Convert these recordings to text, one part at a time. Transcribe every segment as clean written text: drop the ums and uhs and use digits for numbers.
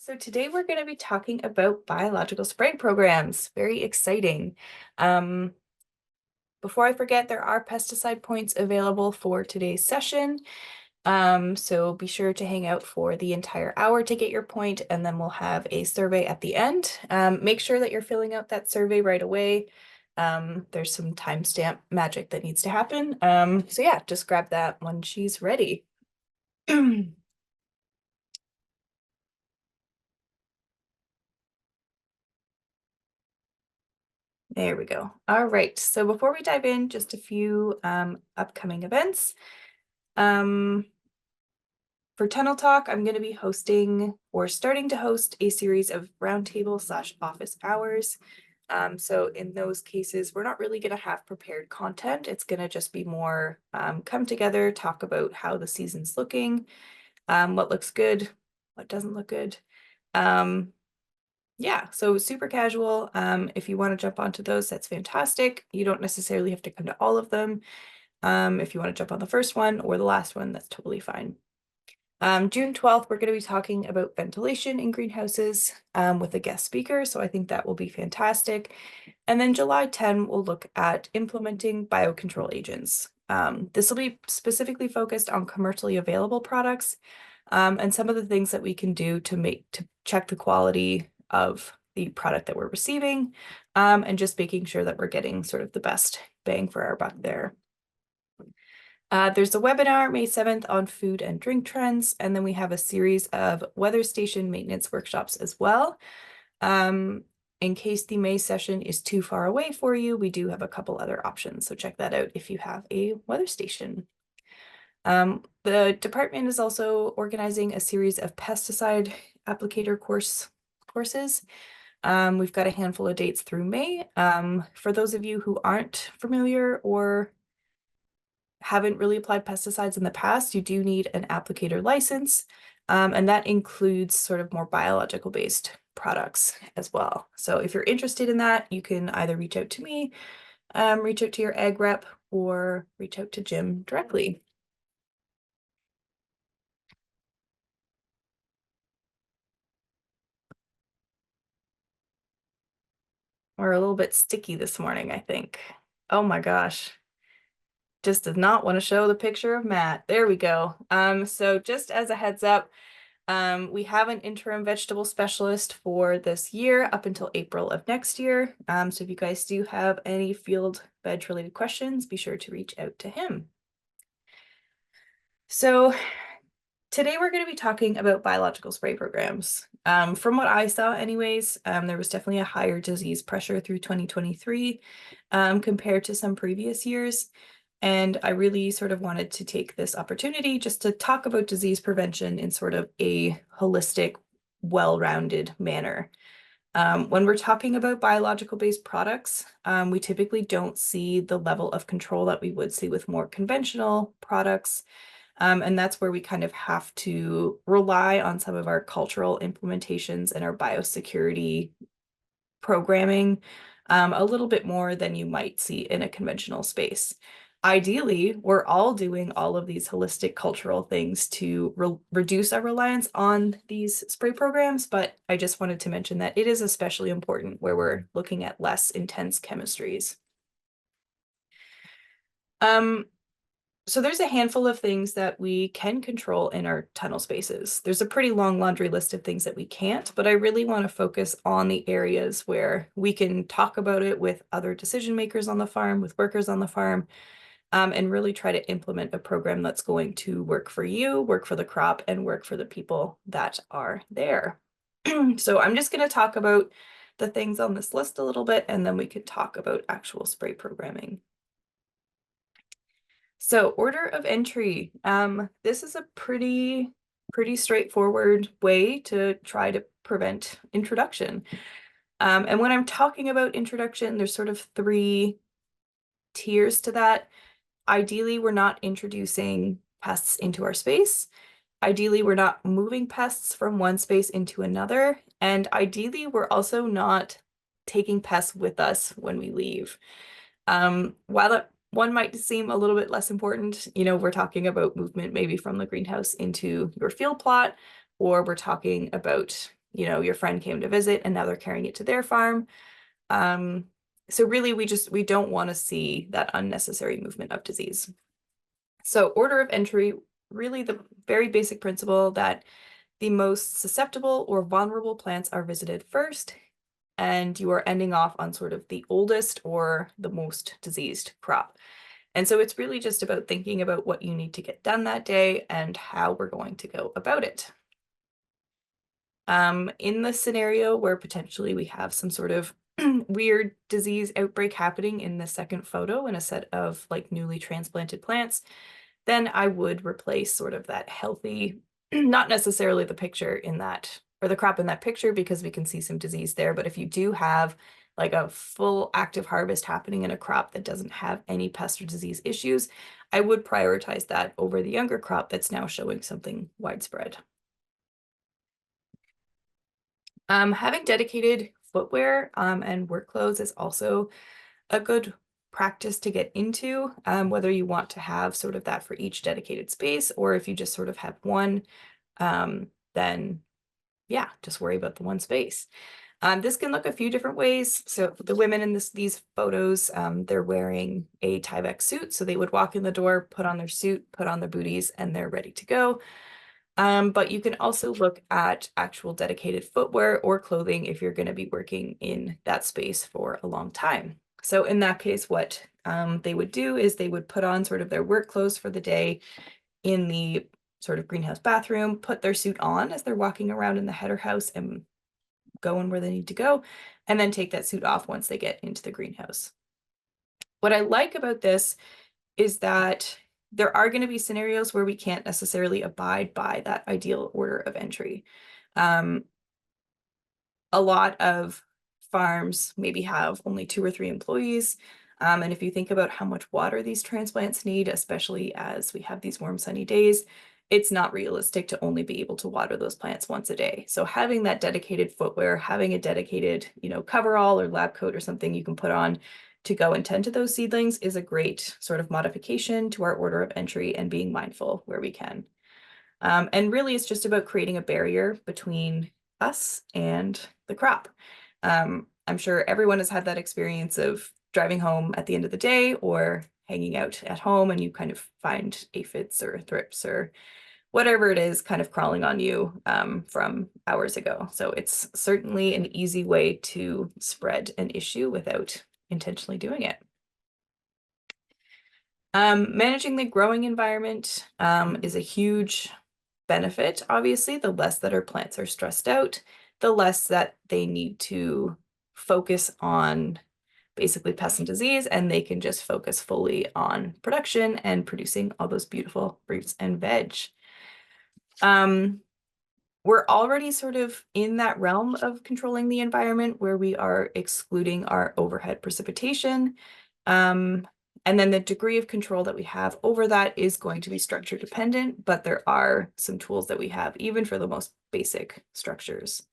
So today we're going to be talking about biological spray programs. Very exciting. Um, Before I forget, there are pesticide points available for today's session. So be sure to hang out for the entire hour to get your point, and then we'll have a survey at the end. Make sure that you're filling out that survey right away. There's some timestamp magic that needs to happen. So yeah, just grab that when she's ready. There we go. All right. So before we dive in, just a few upcoming events. Um, for Tunnel Talk, I'm going to be hosting or starting to host a series of roundtable/office hours. So in those cases, we're not really going to have prepared content. It's going to just be more come together, talk about how the season's looking, what looks good, what doesn't look good. Yeah, so super casual. If you want to jump onto those, that's fantastic. You don't necessarily have to come to all of them. If you want to jump on the first one or the last one, that's totally fine. June 12th, we're going to be talking about ventilation in greenhouses with a guest speaker, so I think that will be fantastic. And then July 10, we'll look at implementing biocontrol agents. This will be specifically focused on commercially available products and some of the things that we can do to check the quality of the product that we're receiving, and just making sure that we're getting sort of the best bang for our buck there. There's a webinar May 7th on food and drink trends, and then we have a series of weather station maintenance workshops as well. In case the May session is too far away for you, we do have a couple other options, so check that out if you have a weather station. The department is also organizing a series of pesticide applicator courses. We've got a handful of dates through May. For those of you who aren't familiar or haven't really applied pesticides in the past, you do need an applicator license, and that includes sort of more biological based products as well. So if you're interested in that, you can either reach out to me, reach out to your ag rep, or reach out to Jim directly. We're a little bit sticky this morning, I think. Oh my gosh. Just does not want to show the picture of Matt. There we go. So just as a heads up, we have an interim vegetable specialist for this year up until April of next year. So if you guys do have any field veg related questions, be sure to reach out to him. So today we're going to be talking about biological spray programs. From what I saw anyways, there was definitely a higher disease pressure through 2023 compared to some previous years. And I really sort of wanted to take this opportunity just to talk about disease prevention in sort of a holistic, well-rounded manner. When we're talking about biological-based products, we typically don't see the level of control that we would see with more conventional products. And that's where we kind of have to rely on some of our cultural implementations and our biosecurity programming a little bit more than you might see in a conventional space. Ideally, we're all doing all of these holistic cultural things to reduce our reliance on these spray programs, but I just wanted to mention that it is especially important where we're looking at less intense chemistries. So there's a handful of things that we can control in our tunnel spaces. There's a pretty long laundry list of things that we can't, but I really want to focus on the areas where we can talk about it with other decision makers on the farm, with workers on the farm, and really try to implement a program that's going to work for you, work for the crop, and work for the people that are there. So I'm just going to talk about the things on this list a little bit, and then we could talk about actual spray programming. So order of entry. This is a pretty straightforward way to try to prevent introduction. And when I'm talking about introduction, there's sort of three tiers to that. Ideally, we're not introducing pests into our space. Ideally, we're not moving pests from one space into another. And ideally, we're also not taking pests with us when we leave. While that one might seem a little bit less important, we're talking about movement maybe from the greenhouse into your field plot, or we're talking about, you know, your friend came to visit and now they're carrying it to their farm. So really we don't want to see that unnecessary movement of disease. So order of entry, really the very basic principle that the most susceptible or vulnerable plants are visited first, and you are ending off on sort of the oldest or the most diseased crop. And so it's really just about thinking about what you need to get done that day and how we're going to go about it. In the scenario where potentially we have some sort of weird disease outbreak happening in the second photo in a set of like newly transplanted plants, then I would replace sort of that healthy, not necessarily the picture in that, or the crop in that picture, because we can see some disease there. But if you do have like a full active harvest happening in a crop that doesn't have any pest or disease issues, I would prioritize that over the younger crop that's now showing something widespread. Having dedicated footwear and work clothes is also a good practice to get into, whether you want to have sort of that for each dedicated space, or if you just sort of have one, then yeah, just worry about the one space. This can look a few different ways. So the women in these photos, they're wearing a Tyvek suit. So they would walk in the door, put on their suit, put on their booties, and they're ready to go. But you can also look at actual dedicated footwear or clothing if you're going to be working in that space for a long time. So in that case, what they would do is they would put on sort of their work clothes for the day in the sort of greenhouse bathroom, put their suit on as they're walking around in the header house and going where they need to go, and then take that suit off once they get into the greenhouse. What I like about this is that there are going to be scenarios where we can't necessarily abide by that ideal order of entry. A lot of farms maybe have only 2 or 3 employees. And if you think about how much water these transplants need, especially as we have these warm, sunny days, it's not realistic to only be able to water those plants once a day. So having that dedicated footwear, having a dedicated, you know, coverall or lab coat or something you can put on to go and tend to those seedlings is a great sort of modification to our order of entry and being mindful where we can. And really, it's just about creating a barrier between us and the crop. I'm sure everyone has had that experience of driving home at the end of the day or hanging out at home and you kind of find aphids or thrips or whatever it is kind of crawling on you from hours ago. So it's certainly an easy way to spread an issue without intentionally doing it. Managing the growing environment is a huge benefit. Obviously, the less that our plants are stressed out, the less that they need to focus on basically pests and disease, and they can just focus fully on production and producing all those beautiful fruits and veg. We're already sort of in that realm of controlling the environment where we are excluding our overhead precipitation. And then the degree of control that we have over that is going to be structure dependent, but there are some tools that we have even for the most basic structures.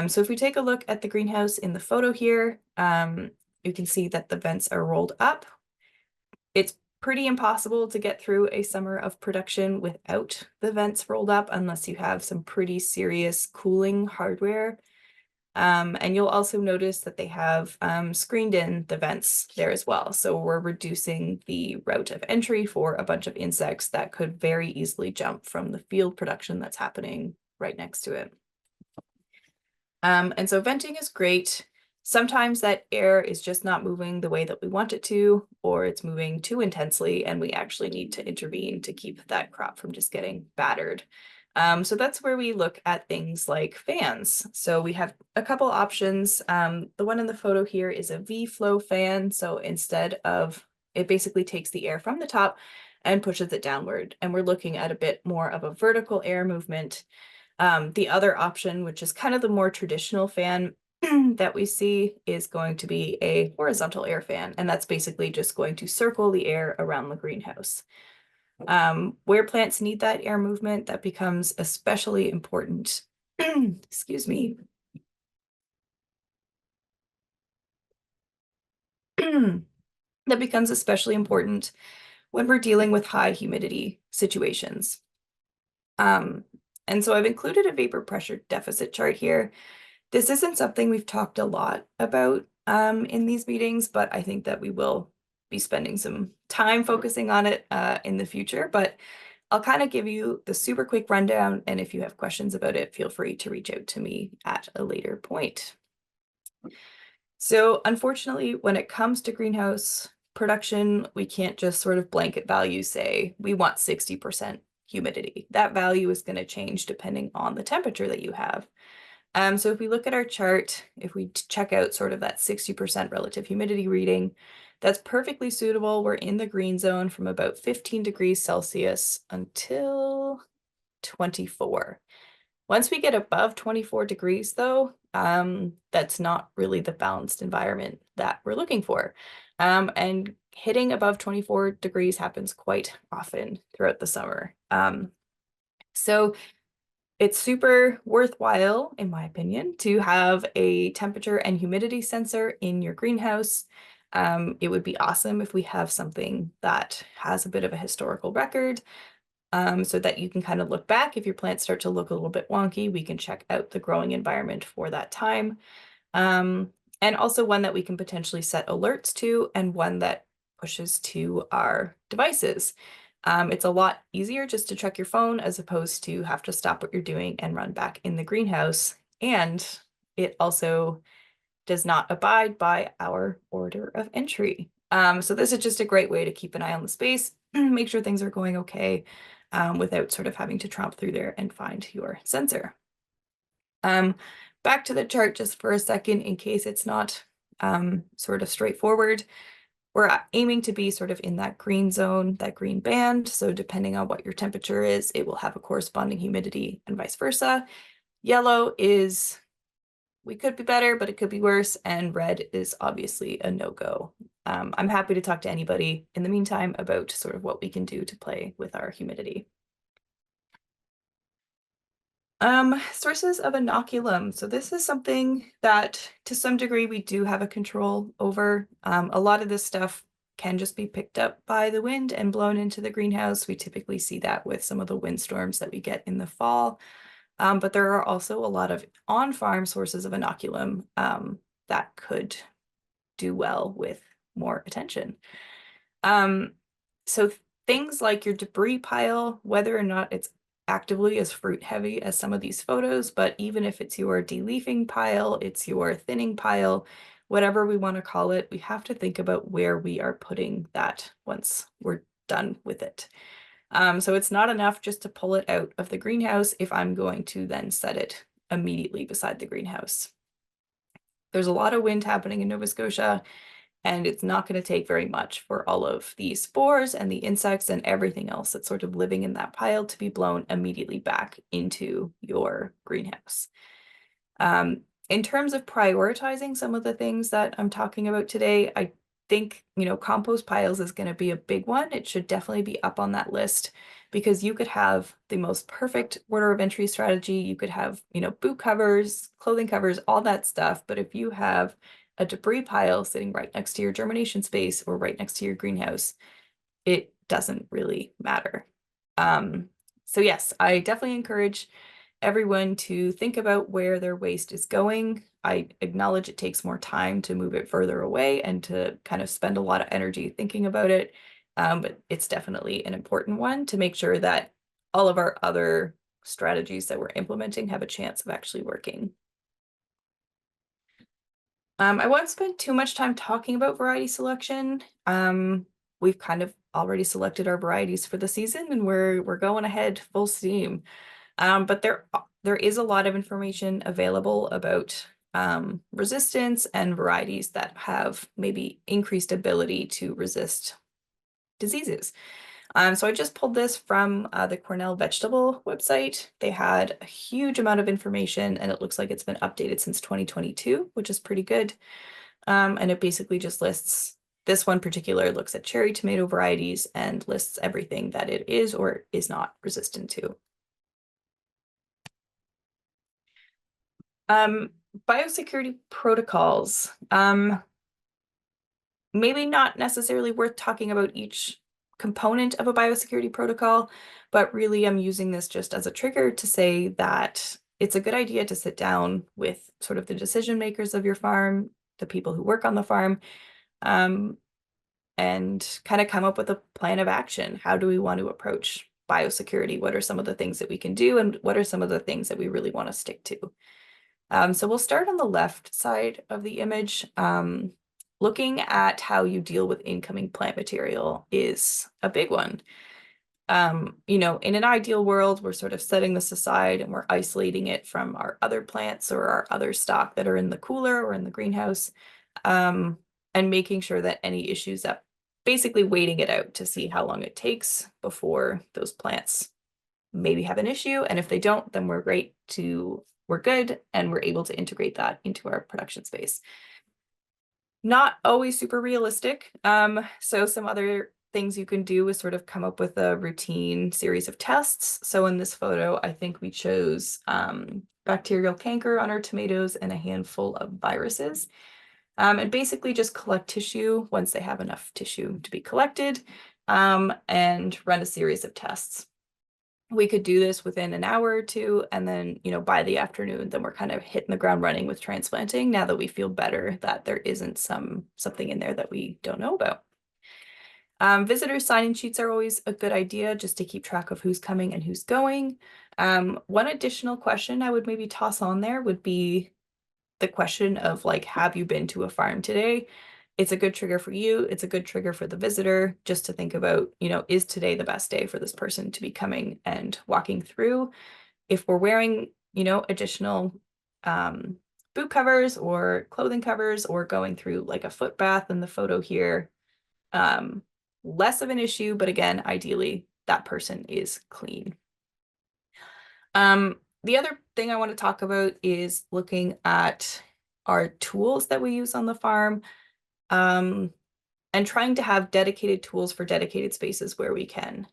So if we take a look at the greenhouse in the photo here, you can see that the vents are rolled up. It's pretty impossible to get through a summer of production without the vents rolled up unless you have some pretty serious cooling hardware. And you'll also notice that they have screened in the vents there as well. So we're reducing the route of entry for a bunch of insects that could very easily jump from the field production that's happening right next to it. And so venting is great. Sometimes that air is just not moving the way that we want it to, or it's moving too intensely, and we actually need to intervene to keep that crop from just getting battered. So that's where we look at things like fans. So we have a couple options. The one in the photo here is a V-flow fan. So instead of, it basically takes the air from the top and pushes it downward. And we're looking at a bit more of a vertical air movement. The other option, which is kind of the more traditional fan that we see, is going to be a horizontal air fan. And that's basically just going to circle the air around the greenhouse. Where plants need that air movement, that becomes especially important. Excuse me. That becomes especially important when we're dealing with high humidity situations. And so I've included a vapor pressure deficit chart here. This isn't something we've talked a lot about in these meetings, but I think that we will be spending some time focusing on it in the future. But I'll kind of give you the super quick rundown, and if you have questions about it, feel free to reach out to me at a later point. So unfortunately, when it comes to greenhouse production, we can't just sort of blanket value say we want 60% humidity. That value is going to change depending on the temperature that you have. So if we look at our chart, if we check out sort of that 60% relative humidity reading, that's perfectly suitable. We're in the green zone from about 15 degrees Celsius until 24. Once we get above 24 degrees, though, that's not really the balanced environment that we're looking for. And hitting above 24 degrees happens quite often throughout the summer. So it's super worthwhile, in my opinion, to have a temperature and humidity sensor in your greenhouse. It would be awesome if we have something that has a bit of a historical record, so that you can kind of look back. If your plants start to look a little bit wonky, we can check out the growing environment for that time. And also one that we can potentially set alerts to, and one that pushes to our devices. It's a lot easier just to check your phone as opposed to have to stop what you're doing and run back in the greenhouse. And it also does not abide by our order of entry. So this is just a great way to keep an eye on the space, make sure things are going okay, without sort of having to tromp through there and find your sensor. Back to the chart just for a second, in case it's not sort of straightforward. We're aiming to be sort of in that green zone, that green band. So depending on what your temperature is, it will have a corresponding humidity and vice versa. Yellow is, we could be better, but it could be worse. And red is obviously a no-go. I'm happy to talk to anybody in the meantime about sort of what we can do to play with our humidity. Sources of inoculum. So this is something that to some degree we do have a control over. A lot of this stuff can just be picked up by the wind and blown into the greenhouse. We typically see that with some of the windstorms that we get in the fall. But there are also a lot of on-farm sources of inoculum that could do well with more attention. So things like your debris pile, whether or not it's actively as fruit heavy as some of these photos, but even if it's your deleafing pile, it's your thinning pile, whatever we want to call it, we have to think about where we are putting that once we're done with it. So it's not enough just to pull it out of the greenhouse if I'm going to then set it immediately beside the greenhouse. There's a lot of wind happening in Nova Scotia, and it's not going to take very much for all of the spores and the insects and everything else that's sort of living in that pile to be blown immediately back into your greenhouse. In terms of prioritizing some of the things that I'm talking about today, I think, compost piles is going to be a big one. It should definitely be up on that list because you could have the most perfect order of entry strategy. You could have, boot covers, clothing covers, all that stuff. But if you have a debris pile sitting right next to your germination space or right next to your greenhouse, it doesn't really matter. So yes, I definitely encourage everyone to think about where their waste is going. I acknowledge it takes more time to move it further away and to kind of spend a lot of energy thinking about it. But it's definitely an important one to make sure that all of our other strategies that we're implementing have a chance of actually working. I won't spend too much time talking about variety selection. We've kind of already selected our varieties for the season and we're going ahead full steam. But there is a lot of information available about resistance and varieties that have maybe increased ability to resist diseases. So I just pulled this from the Cornell Vegetable website. They had a huge amount of information and it looks like it's been updated since 2022, which is pretty good. And it basically just lists, this one particular looks at cherry tomato varieties and lists everything that it is or is not resistant to. Biosecurity protocols. Maybe not necessarily worth talking about each component of a biosecurity protocol, but really I'm using this just as a trigger to say that it's a good idea to sit down with sort of the decision makers of your farm, the people who work on the farm, and kind of come up with a plan of action. How do we want to approach biosecurity? What are some of the things that we can do, and what are some of the things that we really want to stick to? So we'll start on the left side of the image. Looking at how you deal with incoming plant material is a big one. In an ideal world, we're sort of setting this aside and we're isolating it from our other plants or our other stock that are in the cooler or in the greenhouse, and making sure that any issues up, basically waiting it out to see how long it takes before those plants maybe have an issue. And if they don't, then we're good and we're able to integrate that into our production space. Not always super realistic. So some other things you can do is sort of come up with a routine series of tests. So in this photo, I think we chose bacterial canker on our tomatoes and a handful of viruses. And basically just collect tissue once they have enough tissue to be collected, and run a series of tests. We could do this within an hour or two, and then, by the afternoon, then we're kind of hitting the ground running with transplanting now that we feel better that there isn't something in there that we don't know about. Visitor sign-in sheets are always a good idea just to keep track of who's coming and who's going. One additional question I would maybe toss on there would be the question of like, have you been to a farm today? It's a good trigger for you. It's a good trigger for the visitor just to think about, is today the best day for this person to be coming and walking through? If we're wearing, additional boot covers or clothing covers or going through like a foot bath in the photo here, less of an issue, but again, ideally that person is clean. The other thing I want to talk about is looking at our tools that we use on the farm, and trying to have dedicated tools for dedicated spaces where we can.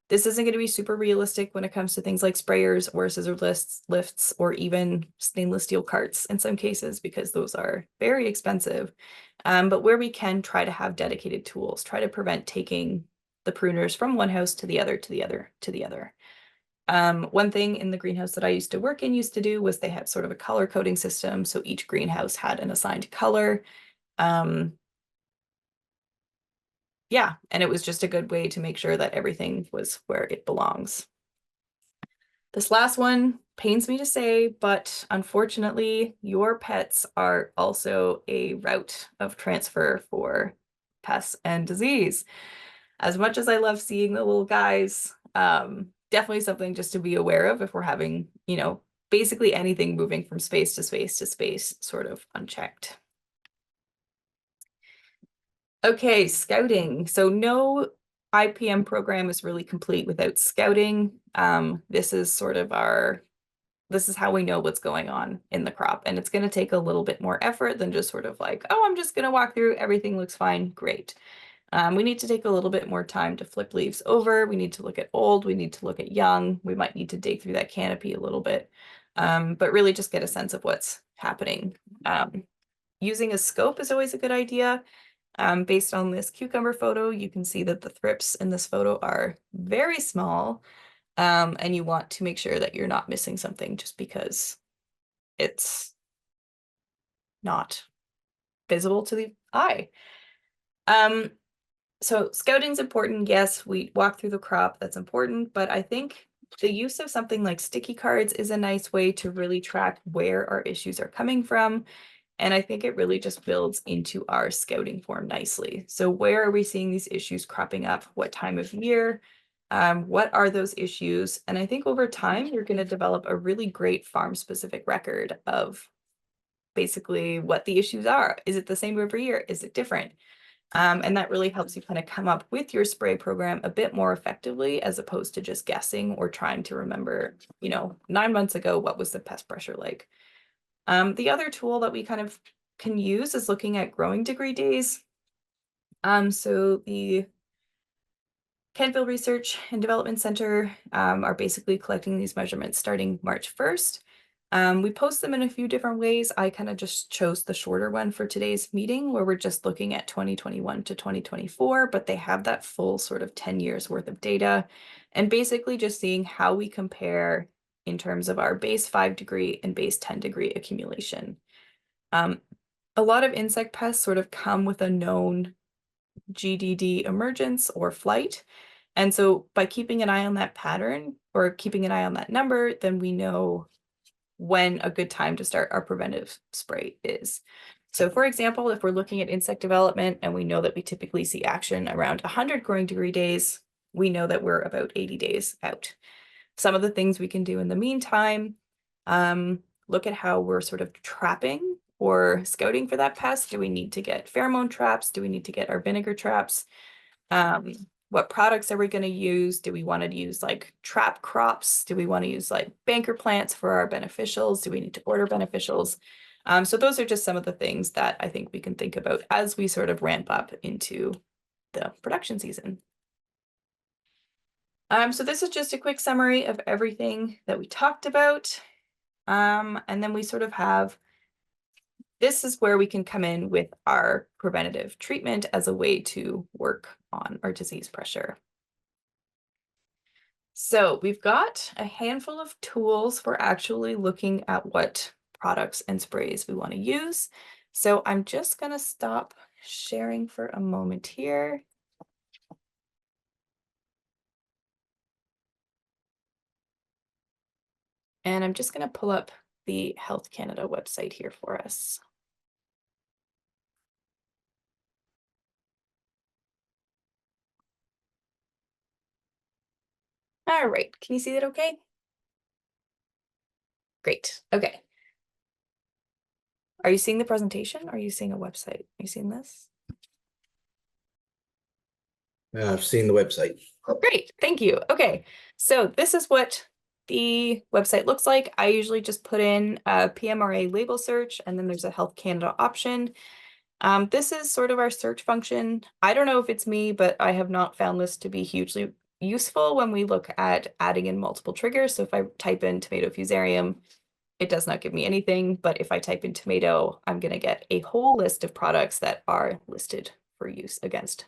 This isn't going to be super realistic when it comes to things like sprayers or scissor lifts, or even stainless steel carts in some cases, because those are very expensive. But where we can, try to have dedicated tools, try to prevent taking the pruners from one house to the other, to the other, to the other. One thing in the greenhouse that I used to work in used to do was they had sort of a color coding system. So each greenhouse had an assigned color. Yeah, and it was just a good way to make sure that everything was where it belongs. This last one pains me to say, but unfortunately, your pets are also a route of transfer for pests and disease. As much as I love seeing the little guys, definitely something just to be aware of if we're having, basically anything moving from space to space to space sort of unchecked. Okay, scouting. So no IPM program is really complete without scouting. This is how we know what's going on in the crop. And it's going to take a little bit more effort than just sort of like, oh, I'm just going to walk through, everything looks fine, great. We need to take a little bit more time to flip leaves over. We need to look at old, we need to look at young. We might need to dig through that canopy a little bit, but really just get a sense of what's happening. Using a scope is always a good idea. Based on this cucumber photo, you can see that the thrips in this photo are very small, and you want to make sure that you're not missing something just because it's not visible to the eye. So scouting's important. Yes, we walk through the crop, that's important, but I think the use of something like sticky cards is a nice way to really track where our issues are coming from. And I think it really just builds into our scouting form nicely. So where are we seeing these issues cropping up? What time of year? What are those issues? And I think over time, you're going to develop a really great farm-specific record of basically what the issues are. Is it the same every year? Is it different? And that really helps you kind of come up with your spray program a bit more effectively, as opposed to just guessing or trying to remember, 9 months ago, what was the pest pressure like? The other tool that we kind of can use is looking at growing degree days. So the Kentville Research and Development Center are basically collecting these measurements starting March 1st. We post them in a few different ways. I kind of just chose the shorter one for today's meeting where we're just looking at 2021 to 2024, but they have that full sort of 10 years worth of data and basically just seeing how we compare in terms of our base 5-degree and base 10-degree accumulation. A lot of insect pests sort of come with a known GDD emergence or flight. And so by keeping an eye on that pattern or keeping an eye on that number, then we know when a good time to start our preventive spray is. So for example, if we're looking at insect development and we know that we typically see action around 100 growing degree days, we know that we're about 80 days out. Some of the things we can do in the meantime, look at how we're sort of trapping or scouting for that pest. Do we need to get pheromone traps? Do we need to get our vinegar traps? What products are we going to use? Do we want to use like trap crops? Do we want to use like banker plants for our beneficials? Do we need to order beneficials? So those are just some of the things that I think we can think about as we sort of ramp up into the production season. So this is just a quick summary of everything that we talked about. And then we sort of have, this is where we can come in with our preventative treatment as a way to work on our disease pressure. So we've got a handful of tools for actually looking at what products and sprays we want to use. So I'm just going to stop sharing for a moment here. And I'm just going to pull up the Health Canada website here for us. All right, can you see that okay? Great, okay. Are you seeing the presentation? Or are you seeing a website? Are you seeing this? I've seen the website. Great, thank you. Okay, so this is what the website looks like. I usually just put in a PMRA label search, and then there's a Health Canada option. This is sort of our search function. I don't know if it's me, but I have not found this to be hugely useful when we look at adding in multiple triggers. So if I type in tomato fusarium, it does not give me anything, but if I type in tomato, I'm going to get a whole list of products that are listed for use against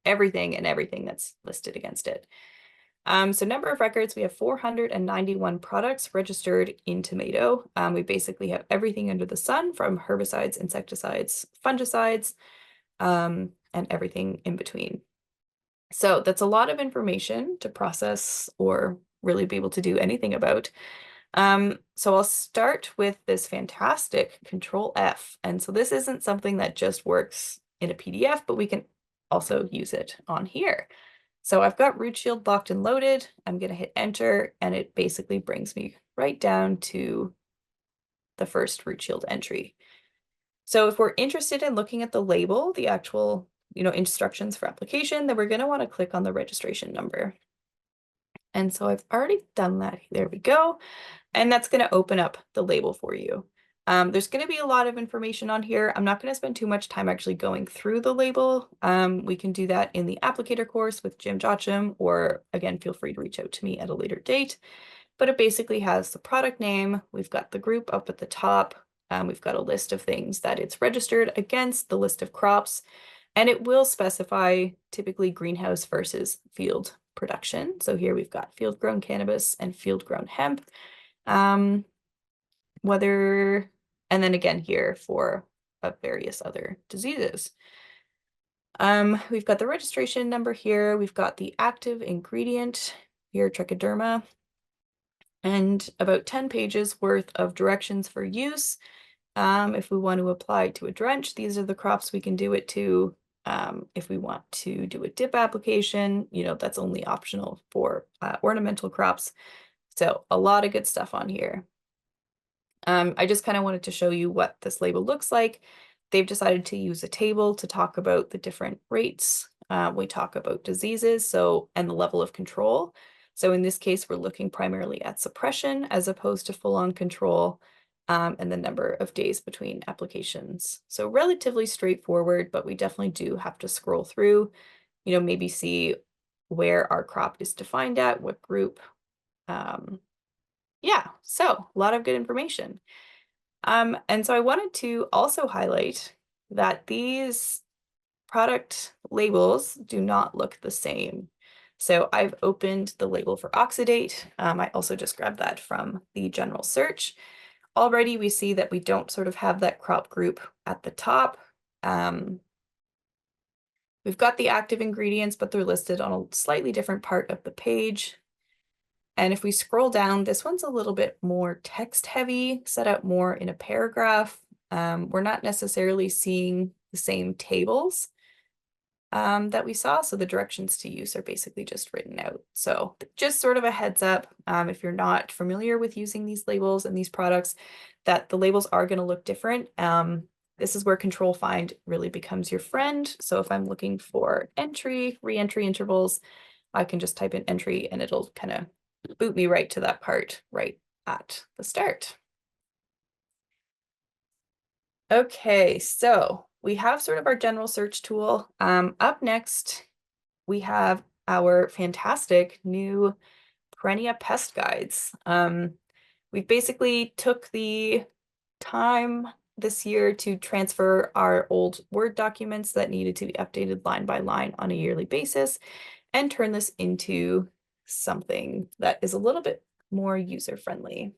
everything and everything that's listed against it. So number of records, we have 491 products registered in tomato. We basically have everything under the sun from herbicides, insecticides, fungicides, and everything in between. So that's a lot of information to process or really be able to do anything about. So I'll start with this fantastic Control F. And so this isn't something that just works in a PDF, but we can also use it on here. So I've got root shield locked and loaded. I'm going to hit enter, and it basically brings me right down to the first root shield entry. So if we're interested in looking at the label, the actual, instructions for application, then we're going to want to click on the registration number. And so I've already done that. There we go. And that's going to open up the label for you. There's going to be a lot of information on here. I'm not going to spend too much time actually going through the label. We can do that in the applicator course with Jim Jocham, or again, feel free to reach out to me at a later date. But it basically has the product name. We've got the group up at the top. We've got a list of things that it's registered against, the list of crops, and it will specify typically greenhouse versus field production. So here we've got field grown cannabis and field grown hemp. And then again here for various other diseases. We've got the registration number here. We've got the active ingredient here, trichoderma, and about 10 pages worth of directions for use. If we want to apply to a drench, these are the crops we can do it to. If we want to do a dip application, that's only optional for ornamental crops. So a lot of good stuff on here. I just kind of wanted to show you what this label looks like. They've decided to use a table to talk about the different rates. We talk about diseases, and the level of control. So in this case, we're looking primarily at suppression as opposed to full-on control, and the number of days between applications. So relatively straightforward, but we definitely do have to scroll through, maybe see where our crop is defined at, what group, Yeah, so a lot of good information. And so I wanted to also highlight that these product labels do not look the same. So I've opened the label for oxidate. I also just grabbed that from the general search. Already we see that we don't sort of have that crop group at the top. We've got the active ingredients, but they're listed on a slightly different part of the page. And if we scroll down, this one's a little bit more text heavy, set out more in a paragraph. We're not necessarily seeing the same tables that we saw. So the directions to use are basically just written out. So just sort of a heads up, if you're not familiar with using these labels and these products, that the labels are going to look different. This is where control find really becomes your friend. So if I'm looking for entry, re-entry intervals, I can just type in entry and it'll kind of boot me right to that part right at the start. Okay, so we have sort of our general search tool. Up next, we have our fantastic new Perennia pest guides. We basically took the time this year to transfer our old Word documents that needed to be updated line by line on a yearly basis and turn this into something that is a little bit more user-friendly.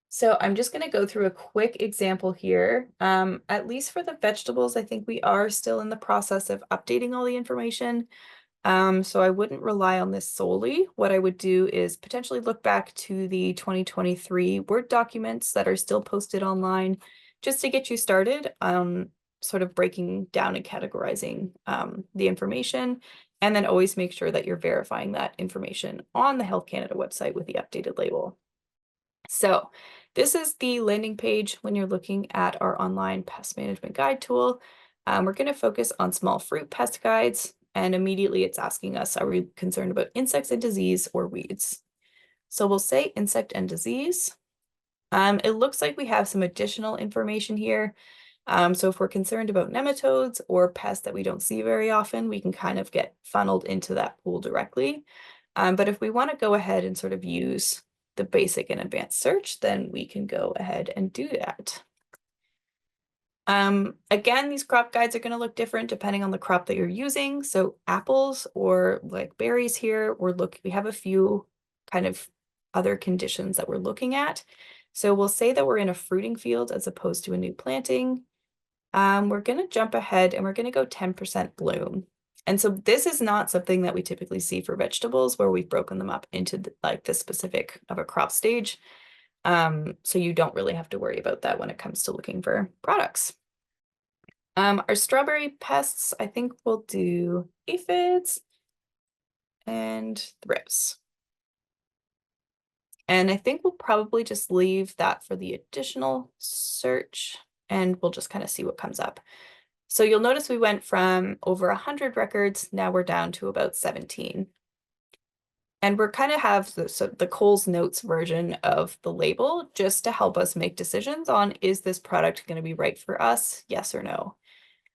So I'm just going to go through a quick example here. At least for the vegetables, I think we are still in the process of updating all the information. So I wouldn't rely on this solely. What I would do is potentially look back to the 2023 Word documents that are still posted online just to get you started on sort of breaking down and categorizing the information. And then always make sure that you're verifying that information on the Health Canada website with the updated label. So this is the landing page when you're looking at our online pest management guide tool. We're going to focus on small fruit pest guides, and immediately it's asking us, are we concerned about insects and disease or weeds? So we'll say insect and disease. It looks like we have some additional information here. So if we're concerned about nematodes or pests that we don't see very often, we can kind of get funneled into that pool directly. But if we want to go ahead and sort of use the basic and advanced search, then we can go ahead and do that. Again, these crop guides are going to look different depending on the crop that you're using. So apples or like berries here, we have a few kind of other conditions that we're looking at. So we'll say that we're in a fruiting field as opposed to a new planting. We're going to jump ahead and we're going to go 10% bloom. And so this is not something that we typically see for vegetables where we've broken them up into like the specific of a crop stage. So you don't really have to worry about that when it comes to looking for products. Our strawberry pests, I think we'll do aphids and thrips. And I think we'll probably just leave that for the additional search and we'll just kind of see what comes up. So you'll notice we went from over 100 records, now we're down to about 17. And we're kind of have the Coles Notes version of the label just to help us make decisions on, is this product going to be right for us? Yes or no.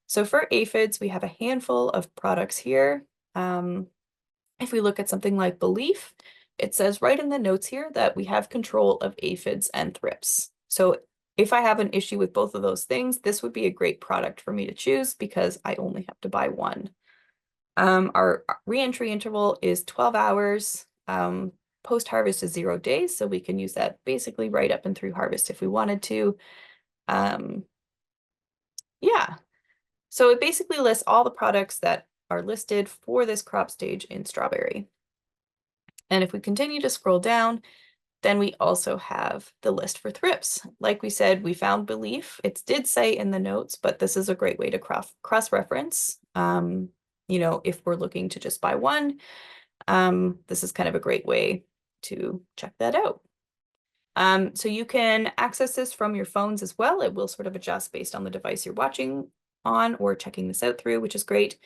So for aphids, we have a handful of products here. If we look at something like Belief, it says right in the notes here that we have control of aphids and thrips. So if I have an issue with both of those things, this would be a great product for me to choose because I only have to buy one. Our re-entry interval is 12 hours. Post-harvest is 0 days, so we can use that basically right up and through harvest if we wanted to. Yeah, so it basically lists all the products that are listed for this crop stage in strawberry. And if we continue to scroll down, then we also have the list for thrips. Like we said, we found Belief. It did say in the notes, but this is a great way to cross-reference. You know, if we're looking to just buy one, this is kind of a great way to check that out. So you can access this from your phones as well. It will sort of adjust based on the device you're watching on or checking this out through, which is great.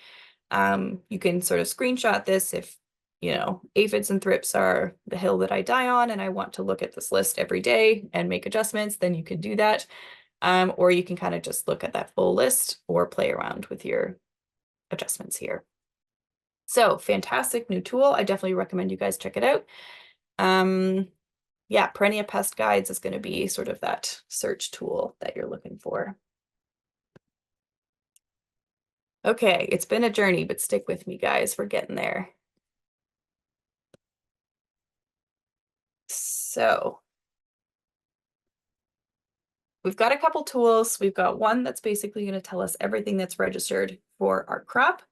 You can sort of screenshot this if, you know, aphids and thrips are the hill that I die on and I want to look at this list every day and make adjustments, then you can do that. Or you can kind of just look at that full list or play around with your adjustments here. So fantastic new tool. I definitely recommend you guys check it out. Yeah, Perennia Pest Guides is going to be sort of that search tool that you're looking for. Okay, it's been a journey, but stick with me, guys. We're getting there. So we've got a couple tools. We've got one that's basically going to tell us everything that's registered for our crop.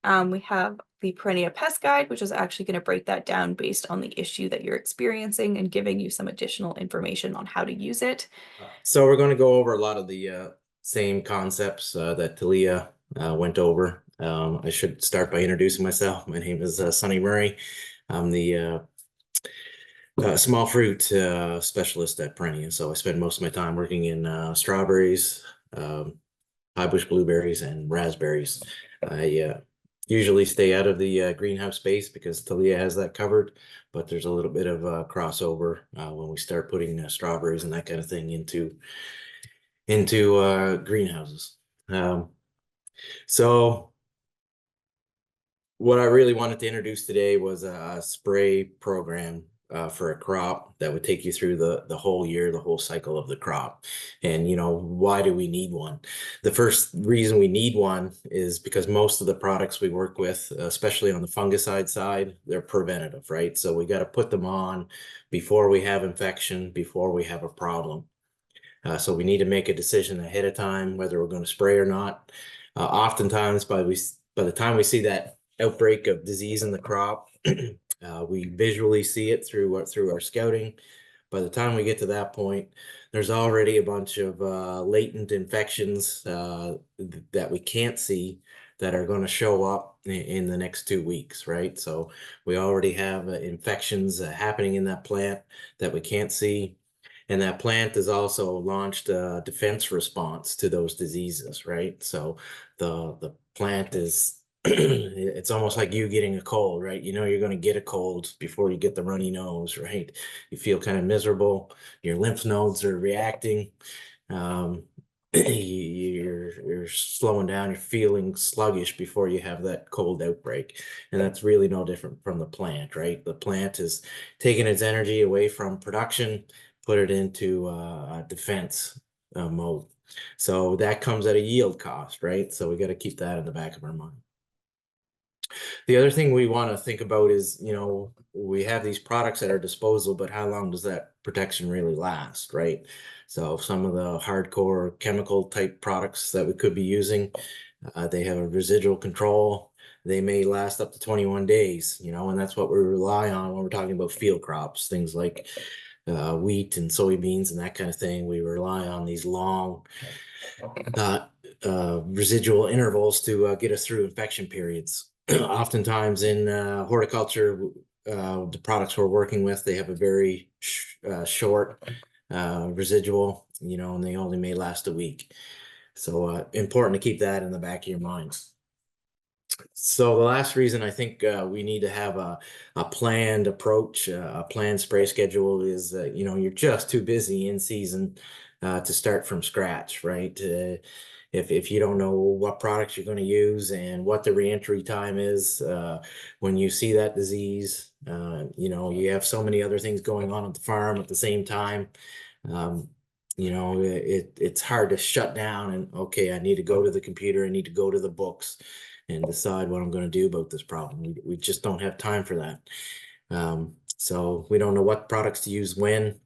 We have the Perennia Pest Guide, which is actually going to break that down based on the issue that you're experiencing and giving you some additional information on how to use it. So we're going to go over a lot of the same concepts that Talia went over. I should start by introducing myself. My name is Sonny Murray. I'm the small fruit specialist at Perennia. So I spend most of my time working in strawberries, high bush blueberries, and raspberries. I usually stay out of the greenhouse space because Talia has that covered, but there's a little bit of crossover when we start putting strawberries and that kind of thing into greenhouses. So what I really wanted to introduce today was a spray program for a crop that would take you through the whole year, the whole cycle of the crop. And, why do we need one? The first reason we need one is because most of the products we work with, especially on the fungicide side, they're preventative, right? So we got to put them on before we have infection, before we have a problem. So we need to make a decision ahead of time whether we're going to spray or not. Oftentimes, by the time we see that outbreak of disease in the crop, we visually see it through our scouting. By the time we get to that point, there's already a bunch of latent infections that we can't see that are going to show up in the next 2 weeks, right? So we already have infections happening in that plant that we can't see. And that plant has also launched a defense response to those diseases, right? So the plant is it's almost like you getting a cold, right? You know you're going to get a cold before you get the runny nose, right? You feel kind of miserable. Your lymph nodes are reacting. Um, you're slowing down. You're feeling sluggish before you have that cold outbreak, and that's really no different from the plant, right? The plant is taking its energy away from production, put it into defense mode. So that comes at a yield cost, right? So we got to keep that in the back of our mind. The other thing we want to think about is, we have these products at our disposal, but how long does that protection really last, right? So some of the hardcore chemical type products that we could be using, they have a residual control. They may last up to 21 days, and that's what we rely on when we're talking about field crops, things like wheat and soybeans and that kind of thing. We rely on these long residual intervals to get us through infection periods. Oftentimes in horticulture, the products we're working with, they have a very short residual, and they only may last a week. So important to keep that in the back of your minds. So the last reason I think we need to have a planned approach, a planned spray schedule is, you're just too busy in season to start from scratch, right? If you don't know what products you're going to use and what the reentry time is when you see that disease, you have so many other things going on at the farm at the same time. Um, it's hard to shut down and, okay, I need to go to the computer, I need to go to the books and decide what I'm going to do about this problem. We just don't have time for that. So we don't know what products to use when.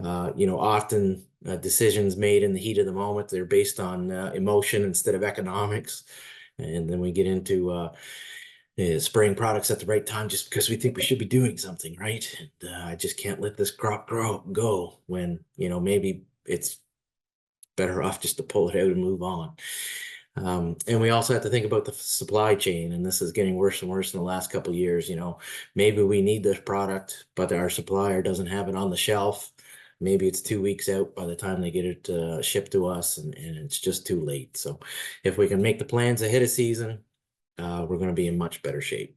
Often decisions made in the heat of the moment, they're based on emotion instead of economics. And then we get into spraying products at the right time just because we think we should be doing something, right? And I just can't let this crop go when, maybe it's better off just to pull it out and move on. And we also have to think about the supply chain, and this is getting worse and worse in the last couple of years. Maybe we need this product, but our supplier doesn't have it on the shelf. Maybe it's 2 weeks out by the time they get it shipped to us, and it's just too late. So if we can make the plans ahead of season, we're going to be in much better shape.